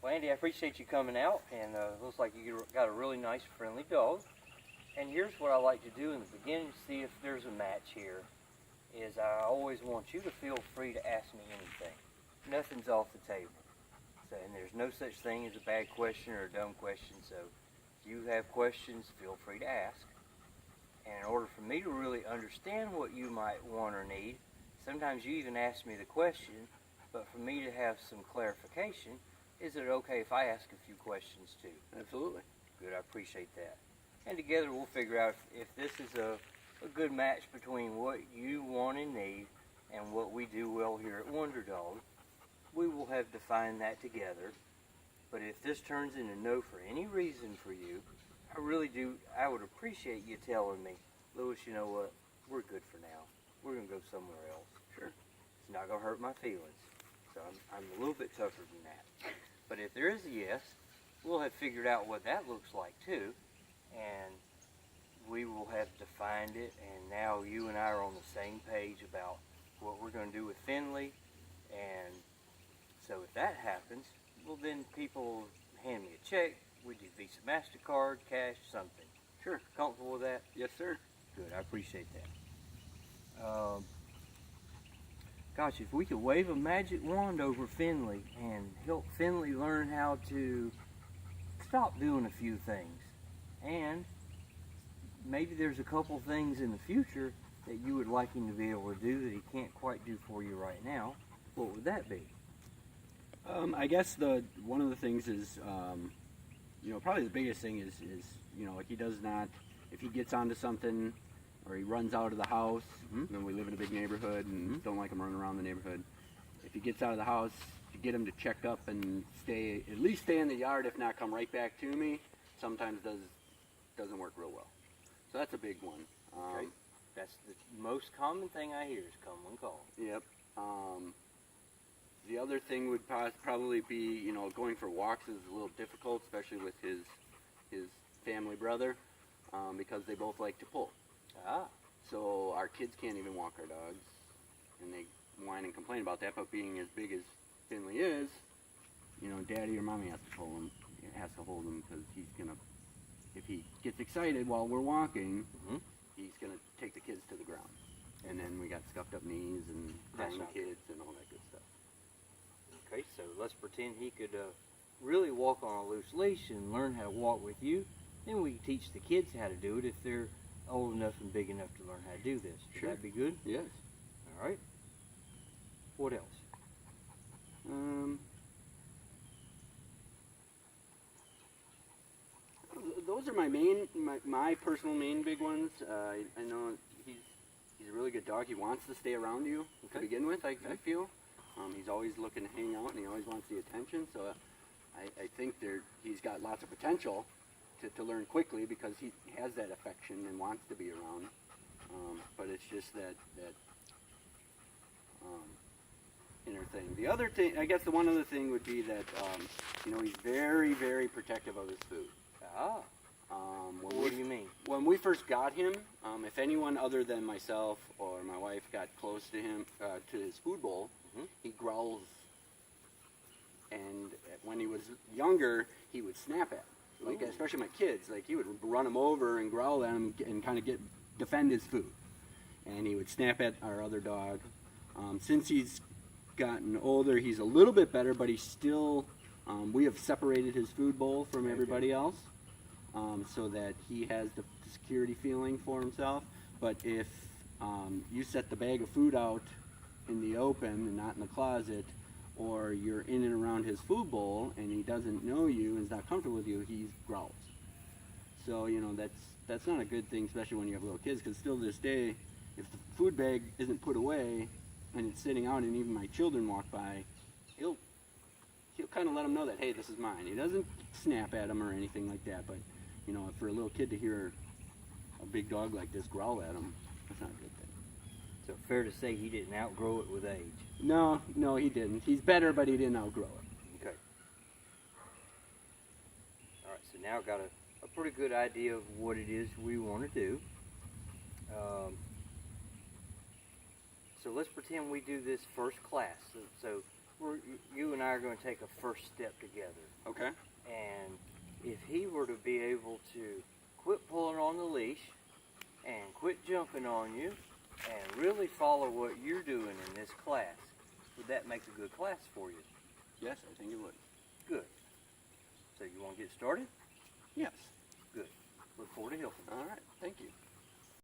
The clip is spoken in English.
Well, Andy, I appreciate you coming out, and looks like you got a really nice, friendly dog. And here's what I like to do in the beginning to see if there's a match here, is I always want you to feel free to ask me anything. Nothing's off the table. So, and there's no such thing as a bad question or a dumb question, so if you have questions, feel free to ask. And in order for me to really understand what you might want or need, sometimes you even ask me the question, but for me to have some clarification, is it okay if I ask a few questions too? Absolutely. Good, I appreciate that. And together we'll figure out if this is a good match between what you want and need and what we do well here at Wonderdog. We will have defined that together. But if this turns into no for any reason for you, I would appreciate you telling me, Lewis, you know what, we're good for now. We're going to go somewhere else. Sure. It's not going to hurt my feelings. So I'm a little bit tougher than that. But if there is a yes, we'll have figured out what that looks like too, and we will have defined it, and now you and I are on the same page about what we're going to do with Finley. And so if that happens, well, then people hand me a check. We do Visa, MasterCard, cash, something. Sure. Comfortable with that? Yes, sir. Good, I appreciate that. Gosh, if we could wave a magic wand over Finley and help Finley learn how to stop doing a few things, and maybe there's a couple things in the future that you would like him to be able to do that he can't quite do for you right now, what would that be? I guess one of the things is, probably the biggest thing is like he does not, if he gets onto something or he runs out of the house, then we live in a big neighborhood and don't like him running around the neighborhood. If he gets out of the house, to get him to check up and at least stay in the yard, if not come right back to me, sometimes doesn't work real well. So that's a big one. Okay. That's the most common thing I hear is come when called. Yep. The other thing would probably be, going for walks is a little difficult, especially with his family brother, because they both like to pull. Ah. So our kids can't even walk our dogs, and they whine and complain about that. But being as big as Finley is, Daddy or Mommy has to pull him, has to hold him, because he's gonna, if he gets excited while we're walking, he's gonna take the kids to the ground, and then we got scuffed up knees and crying kids and all that good stuff. Okay, so let's pretend he could really walk on a loose leash and learn how to walk with you. Then we can teach the kids how to do it if they're old enough and big enough to learn how to do this. Would that be good? Yes. All right. What else? Those are my personal main big ones. I know he's a really good dog. He wants to stay around you to begin with, I feel. He's always looking to hang out, and he always wants the attention. So I think he's got lots of potential to learn quickly because he has that affection and wants to be around. But it's just that inner thing. The other thing, I guess the one other thing would be that, he's very, very protective of his food. Ah. What do you mean? When we first got him, if anyone other than myself or my wife got close to him, to his food bowl, he growls. And when he was younger, he would snap at him. Especially my kids. He would run him over and growl at him and kind of defend his food. And he would snap at our other dog. Since he's gotten older, he's a little bit better, but he's still, we have separated his food bowl from everybody else. So that he has the security feeling for himself. But if you set the bag of food out in the open and not in the closet, or you're in and around his food bowl and he doesn't know you and is not comfortable with you, he growls. So that's not a good thing, especially when you have little kids, because still to this day, if the food bag isn't put away and it's sitting out and even my children walk by, he'll kind of let them know that, hey, this is mine. He doesn't snap at them or anything like that, but for a little kid to hear a big dog like this growl at him, that's not a good thing. So fair to say he didn't outgrow it with age? No, he didn't. He's better, but he didn't outgrow it. Okay. All right, so now I've got a pretty good idea of what it is we want to do. So let's pretend we do this first class. So you and I are going to take a first step together. Okay. And if he were to be able to quit pulling on the leash and quit jumping on you and really follow what you're doing in this class, would that make a good class for you? Yes, I think it would. Good. So you want to get started? Yes. Good. Look forward to helping. All right. Thank you.